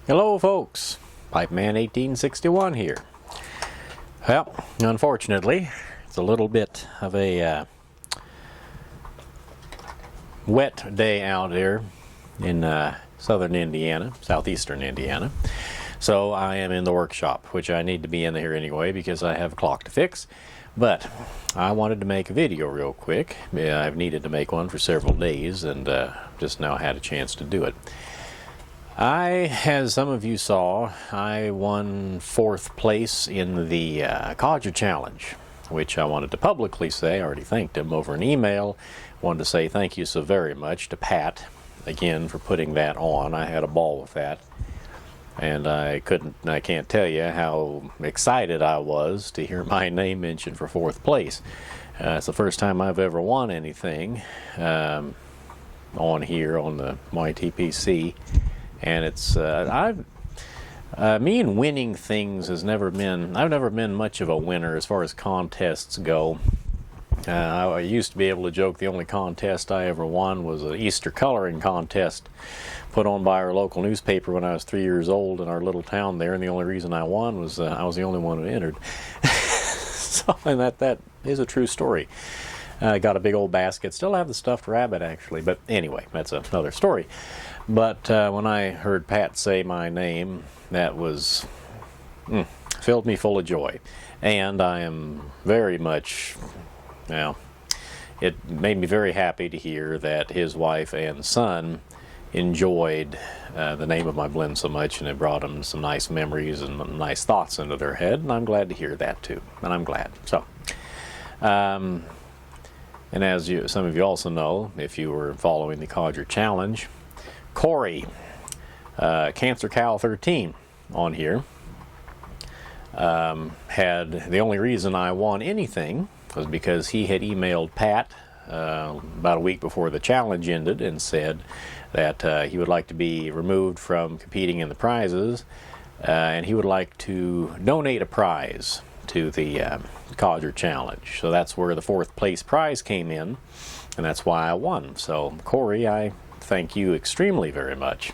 Hello folks, Pipeman 1861 here. Well, unfortunately, it's a little bit of a wet day out here in southern Indiana, southeastern Indiana. So I am in the workshop, which I need to be in here anyway because I have a clock to fix. But I wanted to make a video real quick. I've needed to make one for several days and just now had a chance to do it. As some of you saw, I won 4th place in the Codger challenge, which I wanted to publicly say. I already thanked him over an email. Wanted to say thank you so very much to Pat, again, for putting that on. I had a ball with that. And I can't tell you how excited I was to hear my name mentioned for 4th place. It's the first time I've ever won anything on here on the YTPC. And it's me and winning things has never been. I've never been much of a winner as far as contests go. I used to be able to joke the only contest I ever won was an Easter coloring contest put on by our local newspaper when I was 3 years old in our little town there, and the only reason I won was I was the only one who entered. So, and that is a true story. I got a big old basket. Still have the stuffed rabbit actually, but anyway, that's another story. But when I heard Pat say my name, that was filled me full of joy, and I am very much, well, it made me very happy to hear that his wife and son enjoyed the name of my blend so much, and it brought them some nice memories and nice thoughts into their head, and I'm glad to hear that too, and I'm glad. So, and as some of you also know, if you were following the Codger challenge, Corey, Cancer Cow 13 on here, had the only reason I won anything was because he had emailed Pat about a week before the challenge ended and said that he would like to be removed from competing in the prizes, and he would like to donate a prize to the Codger challenge. So that's where the 4th place prize came in, and that's why I won. So Corey, I thank you extremely very much.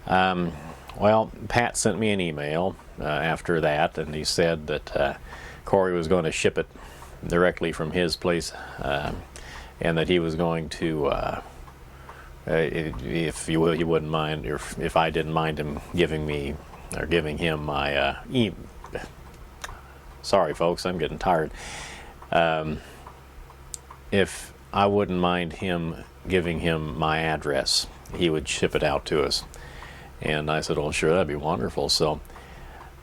Well, Pat sent me an email after that, and he said that Corey was going to ship it directly from his place, and that he was going to, if you wouldn't mind, or if I didn't mind him giving him my sorry folks, I'm getting tired. If I wouldn't mind him giving him my address, he would ship it out to us. And I said, oh sure, that'd be wonderful. So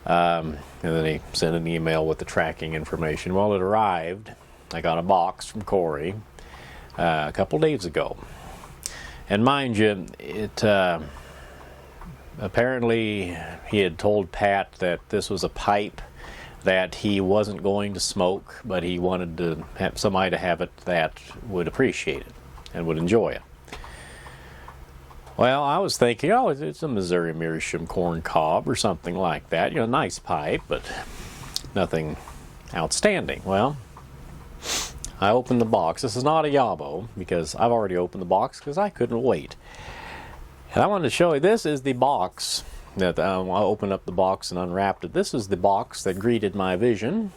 and then he sent an email with the tracking information. Well, it arrived. I got a box from Corey a couple days ago, and mind you, it apparently he had told Pat that this was a pipe that he wasn't going to smoke, but he wanted to have somebody to have it that would appreciate it and would enjoy it. Well, I was thinking, oh, it's a Missouri Meershaum corn cob or something like that. You know, nice pipe, but nothing outstanding. Well, I opened the box. This is not a Yabo, because I've already opened the box because I couldn't wait. And I wanted to show you, this is the box that I opened up the box and unwrapped it. This is the box that greeted my vision.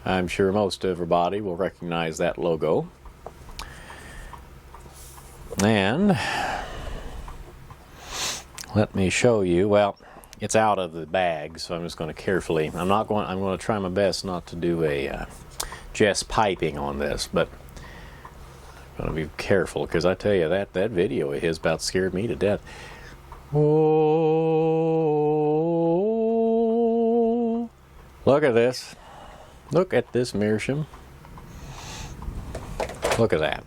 I'm sure most everybody will recognize that logo. And let me show you. Well, it's out of the bag, so I'm just going to carefully. I'm going to try my best not to do a just piping on this, but I'm going to be careful because I tell you that video of his about scared me to death. Oh, look at this. Look at this Meerschaum. Look at that.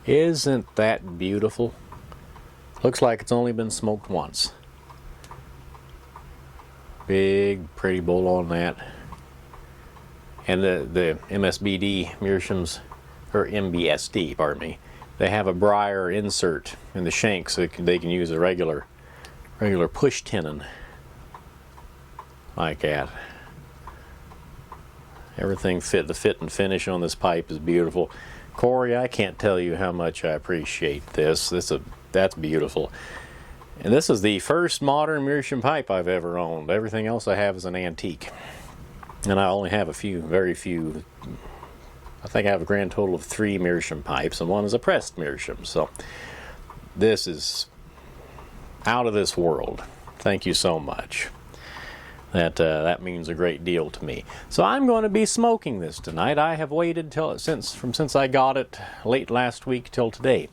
Isn't that beautiful? Looks like it's only been smoked once. Big, pretty bowl on that. And the MSBD Meerschaums, or MBSD, pardon me, they have a briar insert in the shank so they can use a regular push tenon like that. Everything the fit and finish on this pipe is beautiful. Corey, I can't tell you how much I appreciate this. That's beautiful. And this is the first modern Meerschaum pipe I've ever owned. Everything else I have is an antique. And I only have a few, very few. I think I have a grand total of 3 Meerschaum pipes, and one is a pressed Meerschaum. So this is out of this world. Thank you so much. That means a great deal to me. So I'm going to be smoking this tonight. I have waited since I got it late last week till today,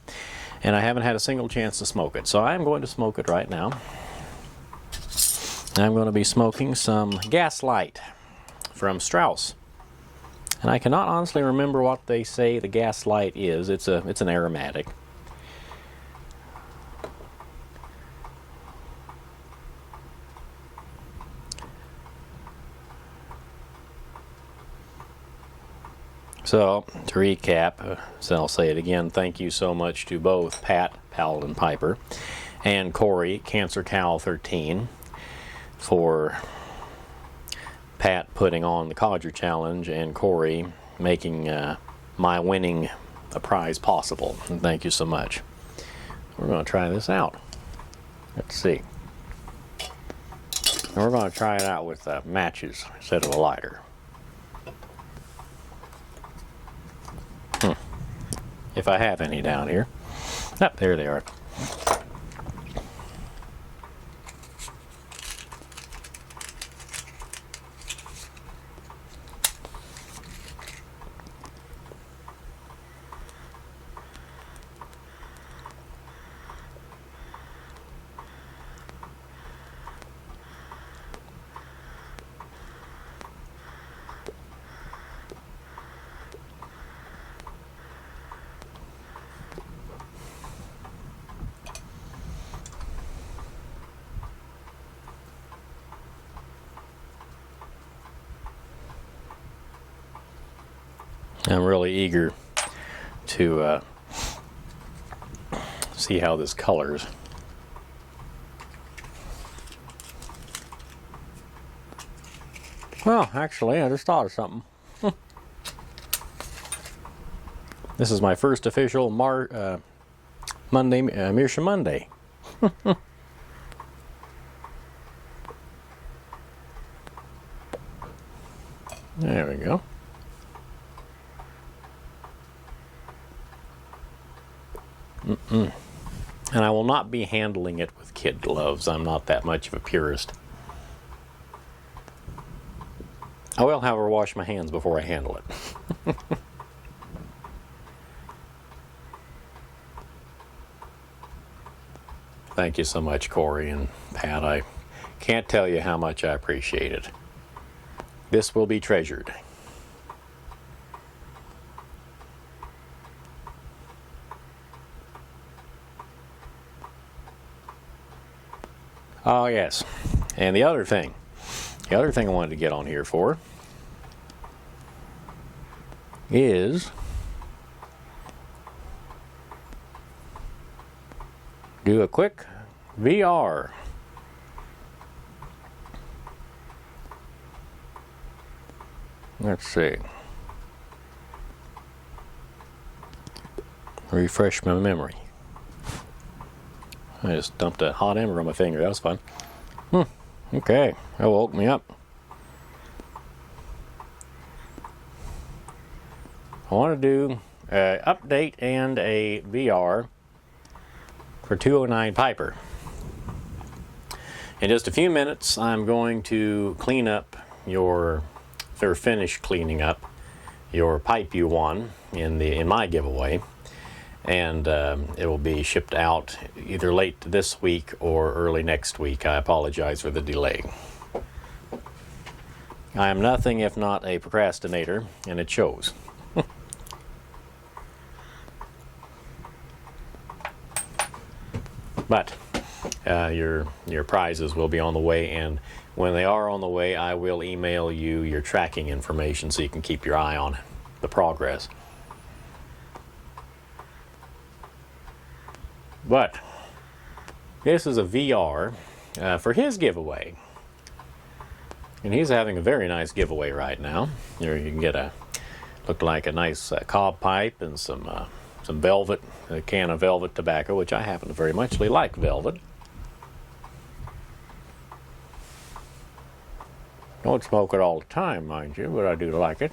and I haven't had a single chance to smoke it. So I'm going to smoke it right now. I'm going to be smoking some Gaslight from Strauss, and I cannot honestly remember what they say the Gaslight is. It's an aromatic. So, to recap, so I'll say it again, thank you so much to both Pat, Paladin Piper, and Corey, Cancer Cow 13, for Pat putting on the Codger challenge and Corey making my winning a prize possible. And thank you so much. We're going to try this out. Let's see. And we're going to try it out with matches instead of a lighter. If I have any down here. Oh, there they are. I'm really eager to see how this colors. Well, actually, I just thought of something. This is my first official Monday, Meerschaum Monday. There we go. And I will not be handling it with kid gloves. I'm not that much of a purist. I will, however, wash my hands before I handle it. Thank you so much, Corey and Pat. I can't tell you how much I appreciate it. This will be treasured. Oh, yes. And the other thing I wanted to get on here for is do a quick VR. Let's see. Refresh my memory. I just dumped a hot ember on my finger. That was fun. Okay, that woke me up. I want to do an update and a VR for 209 Piper. In just a few minutes, I'm going to clean up finish cleaning up your pipe you won in my giveaway. And it will be shipped out either late this week or early next week. I apologize for the delay. I am nothing if not a procrastinator, and it shows. But your prizes will be on the way, and when they are on the way, I will email you your tracking information so you can keep your eye on the progress. But this is a VR for his giveaway. And he's having a very nice giveaway right now. You can get a Looked like a nice cob pipe and some velvet, a can of velvet tobacco, which I happen to very muchly like velvet. Don't smoke it all the time, mind you, but I do like it.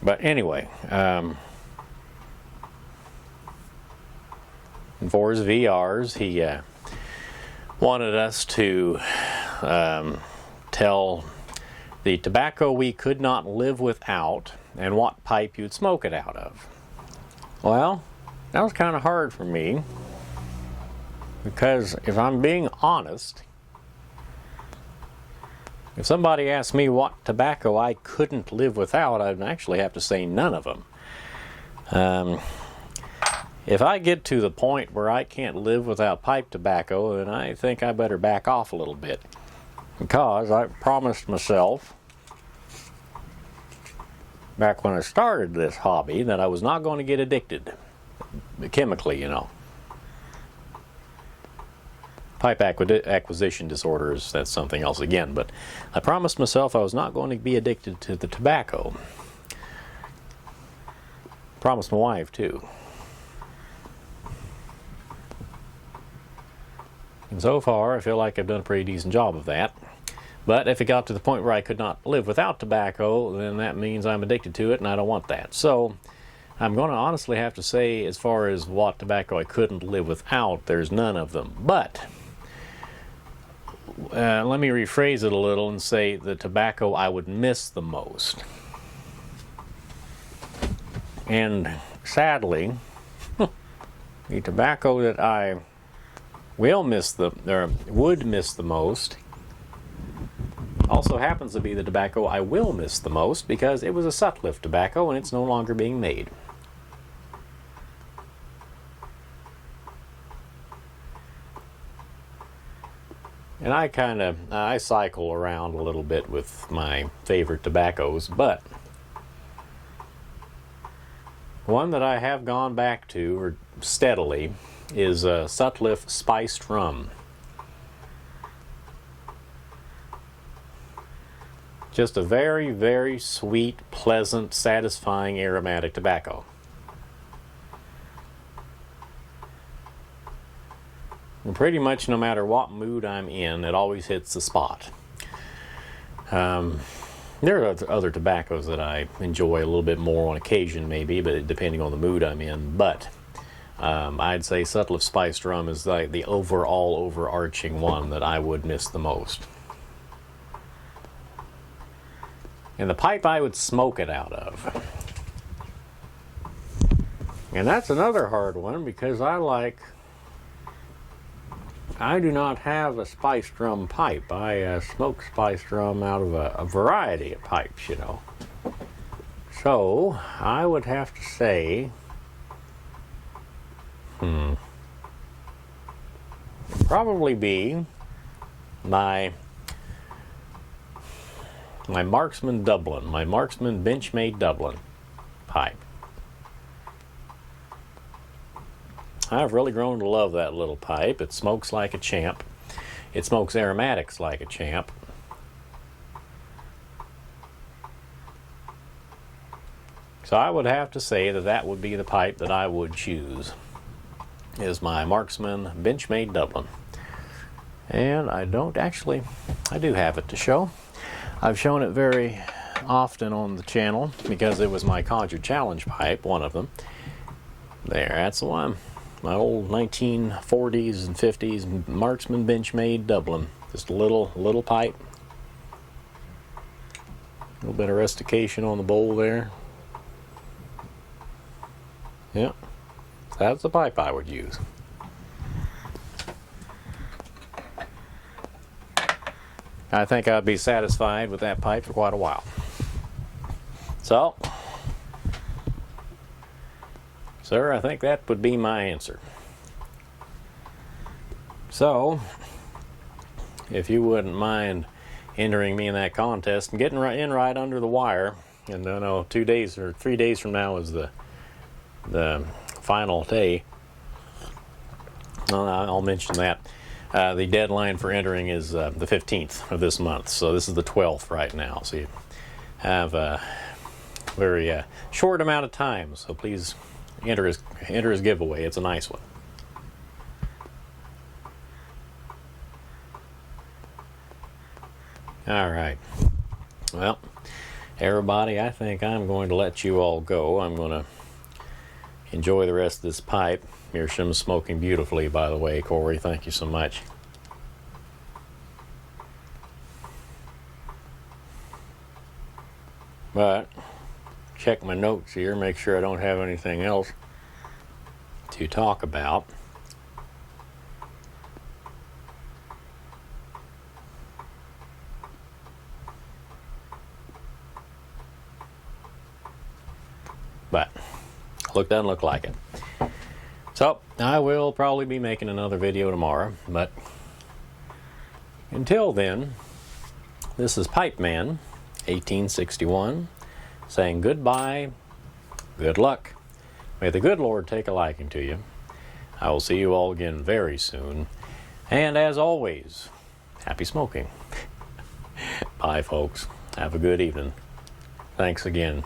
But anyway, for his VRs, he wanted us to tell the tobacco we could not live without and what pipe you'd smoke it out of. Well, that was kind of hard for me, because if I'm being honest, if somebody asked me what tobacco I couldn't live without, I'd actually have to say none of them. If I get to the point where I can't live without pipe tobacco, then I think I better back off a little bit, because I promised myself back when I started this hobby that I was not going to get addicted chemically, you know. Pipe acquisition disorders, that's something else again, but I promised myself I was not going to be addicted to the tobacco. Promised my wife too. And so far, I feel like I've done a pretty decent job of that. But if it got to the point where I could not live without tobacco, then that means I'm addicted to it, and I don't want that. So I'm going to honestly have to say, as far as what tobacco I couldn't live without, there's none of them. But let me rephrase it a little and say the tobacco I would miss the most. And sadly, the tobacco that I would miss the most also happens to be the tobacco I will miss the most, because it was a Sutliff tobacco and it's no longer being made. And I cycle around a little bit with my favorite tobaccos, but one that I have gone back to or steadily is Sutliff Spiced Rum. Just a very, very sweet, pleasant, satisfying, aromatic tobacco. And pretty much no matter what mood I'm in, it always hits the spot. There are other tobaccos that I enjoy a little bit more on occasion, maybe, but depending on the mood I'm in. But I'd say Sutliff Spiced Rum is like the overarching one that I would miss the most. And the pipe I would smoke it out of. And that's another hard one, because I do not have a spiced rum pipe. I smoke spiced rum out of a variety of pipes, you know. So I would have to say, probably be my Marksman Dublin, my Marksman Benchmade Dublin pipe. I've really grown to love that little pipe. It smokes like a champ. It smokes aromatics like a champ. So I would have to say that that would be the pipe that I would choose, is my Marksman Benchmade Dublin. And I do have it to show. I've shown it very often on the channel because it was my Codger challenge pipe, one of them. There, that's the one. My old 1940s and 50s Marksman Benchmade Dublin. Just a little pipe. A little bit of rustication on the bowl there. Yeah, that's the pipe I would use. I think I'd be satisfied with that pipe for quite a while. So, sir, I think that would be my answer. So, if you wouldn't mind entering me in that contest and getting right under the wire, and I know 2 days or 3 days from now is the final day. Well, I'll mention that. The deadline for entering is the 15th of this month, so this is the 12th right now. So you have very short amount of time, so please enter his giveaway. It's a nice one. All right. Well, everybody, I think I'm going to let you all go. I'm going to enjoy the rest of this pipe. Meerschaum's smoking beautifully, by the way, Corey. Thank you so much. But check my notes here, make sure I don't have anything else to talk about. But doesn't look like it. So I will probably be making another video tomorrow, but until then, this is Pipe Man 1861 saying goodbye, good luck. May the good Lord take a liking to you. I will see you all again very soon. And as always, happy smoking. Bye, folks. Have a good evening. Thanks again.